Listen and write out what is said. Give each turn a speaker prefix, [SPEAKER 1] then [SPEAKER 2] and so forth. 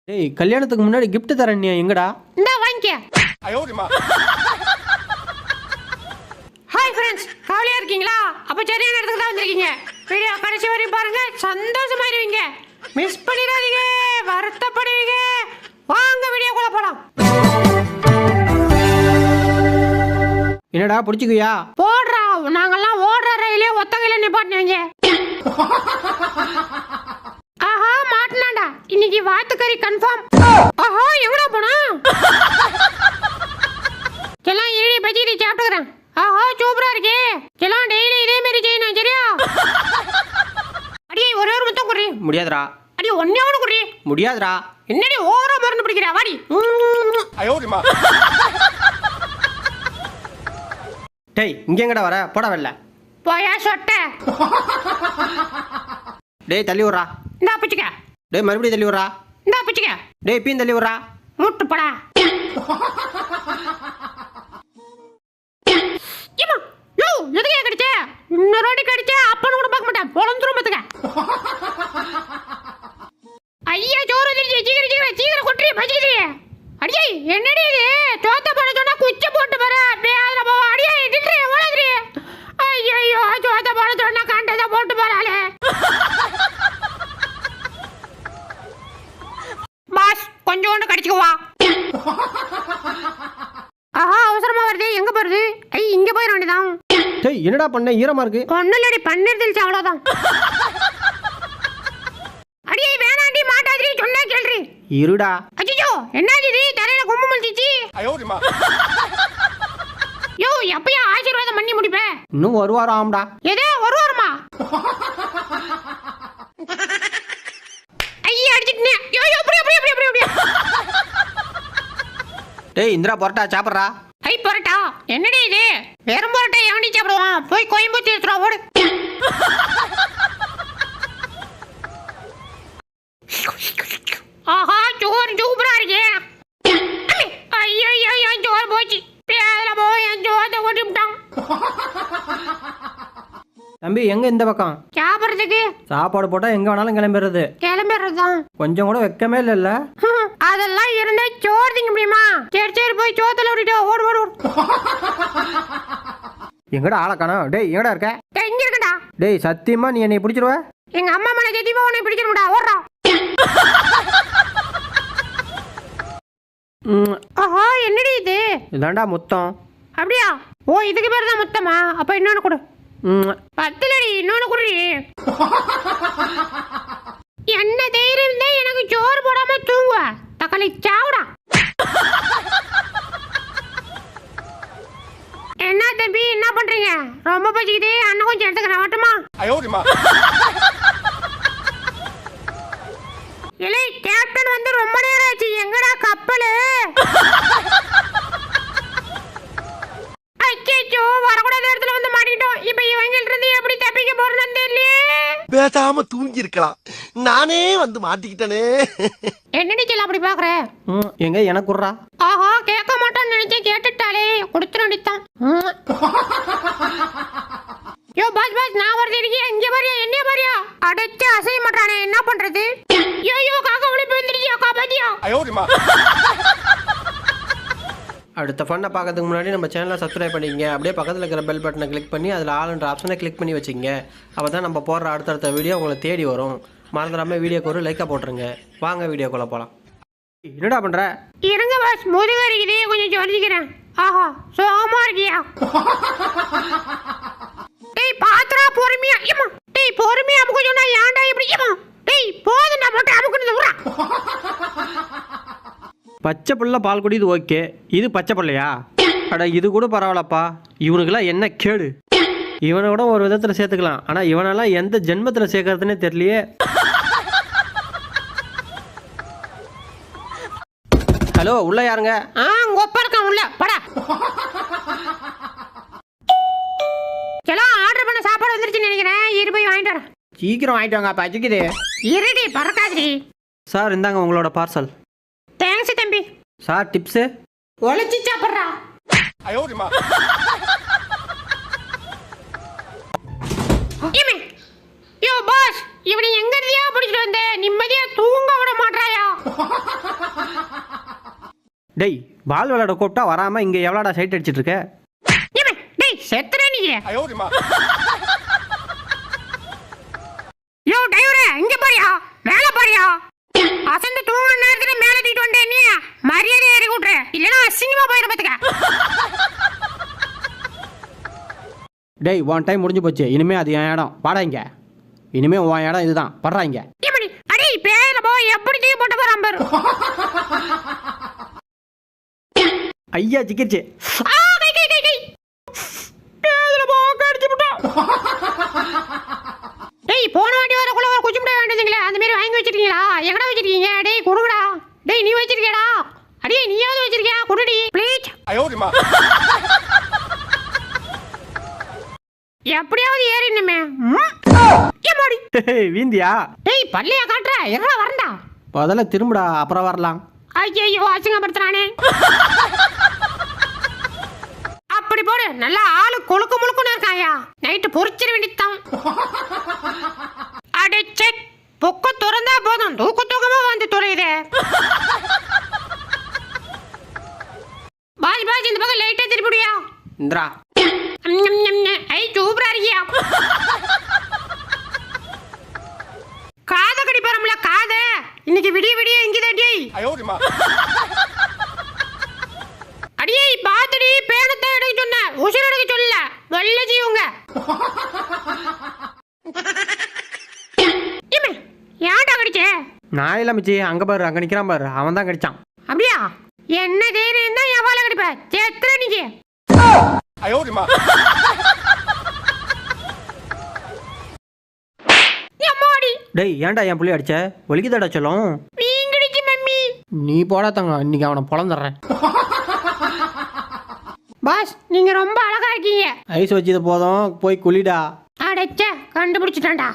[SPEAKER 1] டேய் கல்யாணத்துக்கு முன்னாடி gift தரேன் நீ எங்கடா?
[SPEAKER 2] இந்தா வாங்கிக்க. ஹாய் ஃப்ரெண்ட்ஸ், கவலையா இருக்கீங்களா? அப்ப சரியான இடத்துக்கு தான் வந்திருக்கீங்க. வீடியோ கடைசி வரையும் பாருங்க, சந்தோஷமாயிருவீங்க. மிஸ் பண்ணிடாதீங்க, வருத்தப்படுவீங்க. வாங்க வீடியோக்குள்ள போலாம்.
[SPEAKER 1] என்னடா புடிச்சுக்கியா?
[SPEAKER 2] போடுறா, நாங்கெல்லாம் ஓடுற ரயிலே ஒத்தகையில நிப்பாட்டினவங்க. ஆஹா மாட்டலாம்டா, இன்னைக்கு வாத்துக்கறி கன்ஃபார்ம். ஆஹா எங்கடா போனா? எல்லாம் இருடி பஜ்ஜி சாப்பிட்டுக்கிறேன். ஆஹா சூப்பரா இருக்கே. எல்லாம் டெய்லி இதே மாதிரி செய்யணும் சரியா? அடியே ஒரே ஒரு முத்தம் குடி.
[SPEAKER 1] முடியாதுடா.
[SPEAKER 2] அடி ஒண்ணே ஒண்ணு குடி.
[SPEAKER 1] முடியாதுடா.
[SPEAKER 2] என்னடி ஓவரா மருந்து பிடிக்கிறா வாடி.
[SPEAKER 1] டேய் இங்க எங்கடா வர? போடா வெல்ல.
[SPEAKER 2] போயா சொட்ட.
[SPEAKER 1] டேய் தள்ளி விடுறா.
[SPEAKER 2] இந்தா பிச்சுக்க.
[SPEAKER 1] டேய் மறுபடியும் தள்ளி விடுறா.
[SPEAKER 2] இந்தா பிச்சுக்க.
[SPEAKER 1] டேய் பீன் தள்ளி விடுறா.
[SPEAKER 2] மூட்டு போடா. ஏமா யோ எதுக்கு கடிச்சே? இன்னொரு வாட்டி கடிச்சே அப்பன்னு கூட பார்க்க மாட்டேன். பொளந்துரும் பாத்துக்க. ஐயா ஜோர் வந்துருச்சு. சீக்கிரம் சீக்கிரம் கொட்றி பஜ்ஜி. அடியே என்னடி இது? தோத்த போட சொன்னா குச்சி போட்டு வர. அப்படியே அதுல போ. அடியே டிட்ரி ஓடுறீ. ஐயோ தோத்த போட சொன்னா கண்டத போட்டு வராளே. பாஸ் கொஞ்சோண்டு கடிச்சுக்குவா. ஆஹா அவசரமா வருது. எங்க போறது? இங்க போயிட வேண்டியதான்.
[SPEAKER 1] டேய் என்னடா பண்ண? ஈரமா இருக்கு.
[SPEAKER 2] ஒண்ணுலடி பன்னீர் தெளிச்சு அவ்வளவுதான். அடியே வேணாண்டி மாட்டாதிரி சொன்னா கேள்றி.
[SPEAKER 1] இருடா.
[SPEAKER 2] அச்சோ என்னாச்சு இது? தலையில கொம்பு முளைச்சிச்சு. யோ எப்பயா ஆசீர்வாதம் பண்ணி முடிப்ப?
[SPEAKER 1] இன்னும் ஒரு வாரம் ஆகும்டா.
[SPEAKER 2] எதே ஒரு வாரமா? ஐயா அடிச்சிட்டே. யோ அப்படி.
[SPEAKER 1] டேய் இந்திரா பரோட்டா சாப்பிட்றா.
[SPEAKER 2] பரோட்டா என்னடி இது? வெறும் பரோட்டா எவனி சாப்பிடுவான்? போய் கோயம்புத்தூர் எடுத்துறா ஓடு. ஆஹா சோறு சூப்பரா இருக்கே. ஐயோ சோறு போச்சு. பேதல போய் சோத்தை கொட்டி விட்டான்.
[SPEAKER 1] தம்பி எங்க இந்த பக்கம்?
[SPEAKER 2] சாப்பிட்றதுக்கு
[SPEAKER 1] சாப்பாடு போட்டா எங்க வேணாலும் கிளம்பிடுறது.
[SPEAKER 2] கிளம்பிடுறதுதான்.
[SPEAKER 1] கொஞ்சம் கூட வெக்கமே இல்ல.
[SPEAKER 2] அதெல்லாம் இருந்தா சோறு திங்க முடியுமா? சரி போய் சோத்துல விட்டுட்டு ஓடு.
[SPEAKER 1] எங்கடா ஆளை காணோம்? டேய் எங்கடா இருக்க?
[SPEAKER 2] எங்க இருக்கடா?
[SPEAKER 1] டேய் சத்தியமா நீ என்னை பிடிச்சிருவ?
[SPEAKER 2] எங்க அம்மா மேல சத்தியமா உன்னை பிடிச்சிருமுடா. ஓடுறா. ஆஹா என்னடி இது?
[SPEAKER 1] இதாண்டா முத்தம்.
[SPEAKER 2] அப்படியா? ஓ இதுக்கு பேர் தான் முத்தமா? அப்ப இன்னொன்னு கொடு. 10 லடி இன்னொன்னு குடி. என்ன தைரியம் தான் எனக்கு சோறு போடாம தூங்குவ? தக்காளி சாவுடா. என்ன தம்பி என்ன பண்றீங்க? ரொம்ப பசிக்குது. அண்ணன் கொஞ்சம் எடுத்துக்கிறேன் வரட்டுமா? இல்லை கேப்டன் வந்து ரொம்ப நேரம் ஆச்சு. எங்கடா கப்பலு? அச்சோ வரக்கூடாத இடத்துல வந்து மாட்டிட்டோம். இப்ப இவங்கள்ட்ட இருந்து எப்படி தப்பிக்க போறேன்னு தெரியலையே.
[SPEAKER 3] பேசாம தூங்கி இருக்கலாம். நானே வந்து மாட்டிக்கிட்டனே.
[SPEAKER 2] என்னடி செல்ல அப்படி பாக்குற?
[SPEAKER 1] எங்க எனக்கு குடுறா.
[SPEAKER 2] ஆஹா கேட்க மாட்டான்னு நினைச்சேன். கேட்டுட்டாலே கொடுத்துட வேண்டியதான். யோ பாஸ் நான் வரது இருக்கேன். இங்க பாரியா என்ன பாரியா? அடைச்சு அசைய மாட்டானே என்ன பண்றது? ஐயோ காக்கா ஒளி போயிருந்துச்சு. காப்பாத்தியா?
[SPEAKER 1] அடுத்த ஃபன்னை பார்க்கறதுக்கு முன்னாடி நம்ம சேனலை சப்ஸ்கிரைப் பண்ணிக்கங்க. அப்படியே பக்கத்தில் இருக்கிற பெல் பட்டனை கிளிக் பண்ணி அதில் ஆல்ன்ற ஆப்ஷனை கிளிக் பண்ணி வச்சுங்க. அப்போ தான் நம்ம போடுற அடுத்தடுத்த வீடியோ உங்களை தேடி வரும். மறந்துடாமல் வீடியோக்கு ஒரு லைக்காக போட்டுருங்க. வாங்க வீடியோக்குள்ளே போகலாம். என்னடா பண்ணுற?
[SPEAKER 2] இருங்க பாஸ் முதுகரிக்குதே கொஞ்சம் சொல்லிக்கிறேன். ஆஹா சோகமா இருக்கியா? டேய் பாத்ரா பொறுமையா. ஏமா டேய் பொறுமையா அமுக்கு சொன்னா ஏன்டா இப்படி? ஏமா டேய் போதும்டா மட்டும் அமுக்குறது ஊரா.
[SPEAKER 1] பச்சை புள்ள பால் குடிது ஓகே, இது பச்சை பிள்ளையா? அட இது கூட பரவாயில்லப்பா. இவனுக்கெல்லாம் என்ன கேடு? இவனை கூட ஒரு விதத்தில் சேர்த்துக்கலாம். ஆனால் இவனெல்லாம் எந்த ஜென்மத்தில் சேர்க்கறதுனே தெரியலையே. ஹலோ உள்ள யாருங்க?
[SPEAKER 2] ஒப்ப இருக்கான் உள்ள படா. எல்லாம் ஆர்டர் பண்ண சாப்பாடு வந்துருச்சுன்னு நினைக்கிறேன். இரு போய் வாங்கிட்டு வரேன்.
[SPEAKER 1] சீக்கிரம் வாங்கிட்டு வாங்க. பச்சிக்குது.
[SPEAKER 2] இருடி பறக்காதடி.
[SPEAKER 1] சார் இந்தாங்க உங்களோட பார்சல்.
[SPEAKER 2] தேங்க்ஸ் தம்பி.
[SPEAKER 1] Sir tips?
[SPEAKER 2] ஒளிச்சு சாப்பிட்றா. யோ பாஸ் இவனை எங்க இருந்தியா பிடிச்சிட்டு வந்த? நிம்மதியா தூங்க விட மாட்டாயா?
[SPEAKER 1] டேய் பால் விளையாட கூப்பிட்டா வராமல் இங்கே எவ்வளோடா சைட் அடிச்சிட்டு இருக்க?
[SPEAKER 2] ஏம்மா, டேய் செத்துற நீ. யோ டிரைவரே, இங்க பாரியா, மேல பாரியா. அசந்து தூங்குற நேரத்துல மேல தூக்கிட்டு வந்தே நீ. மரியாதை ஏறி விட்டுரு, இல்லைன்னா அசிங்கமா போயிட பாத்துக்க.
[SPEAKER 1] டேய் ஒன் டைம் முடிஞ்சு போச்சு, இனிமே அது என் இடம், பாடா இங்க. இனிமே உன் இடம் இதுதான், படுறா இங்க.
[SPEAKER 2] ஏமடி, அடே பேர போ எப்படி தூக்கி போட்டு போறான் பாரு.
[SPEAKER 1] ஐயா சிக்கிச்சு.
[SPEAKER 2] ஆ கை கை கை கை. பேர போ கடிச்சு விட்டா. டேய் போன வாட்டி வரக்குள்ள ஒரு குச்சி முட்டை வேண்டியதுங்களே, அந்த மாதிரி வாங்கி வச்சிருக்கீங்களா? எங்கடா வச்சிருக்கீங்க? டேய் கொடுங்கடா. டேய் நீ வச்சிருக்கியாடா? அடே நீயாவது வச்சிருக்கியா? குடுடி ப்ளீஸ். எப்படியாவது ஏறினுமே. ஏமாடி.
[SPEAKER 1] டேய் வீந்தியா?
[SPEAKER 2] டேய் பல்லையா காட்டுற, எறா வரண்டா.
[SPEAKER 1] முதல்ல திரும்புடா, அப்புறம் வரலாம்.
[SPEAKER 2] ஐயோ அசிங்கப்படுத்துறானே. அப்படி போடு, நல்லா ஆளு கொழுக்கு முழுக்குன்னு இருக்காயா. நைட்டு பொறிச்சிட வேண்டியதுதான். அடிச்சே பொக்க திறந்தா போதும், தூக்கமா வந்து தொலையுதே. பாஜ் பாஜ் இந்த பக்கம் லைட்டா திருப்பிடியா.
[SPEAKER 1] இந்திரா
[SPEAKER 2] ஐ சூப்பரா இருக்கியா. காத கடி போறோம்ல, காத இன்னைக்கு விடிய விடிய இங்கதாடி. அடியே பாத்துடி, பேனத்தை எடுக்க சொன்ன, உசுர் எடுக்க சொல்லல. வல்ல ஜீவங்க. ஏன்டா கடிச்சே?
[SPEAKER 1] நான் இல்லை மிச்சி, அங்கே பாரு, அங்கே நிற்கிறான் பாரு, அவன் தான் கடிச்சான்.
[SPEAKER 2] அப்படியா? என்ன தைரியம் தான் எவால கடிப்ப? செத்துற நீங்க.
[SPEAKER 1] டேய் ஏன்டா என் புள்ளி அடிச்ச? ஒலிக்குதாடா சொல்லும்.
[SPEAKER 2] வீங்கடிச்சு மம்மி.
[SPEAKER 1] நீ போடா தங்க, இன்னைக்கு அவனை பொழந்துடுறேன்.
[SPEAKER 2] பாஸ் நீங்க ரொம்ப அழகா இருக்கீங்க.
[SPEAKER 1] ஐஸ் வச்சது போதும், போய் குளிடா.
[SPEAKER 2] அடைச்ச கண்டுபிடிச்சிட்டான்டா.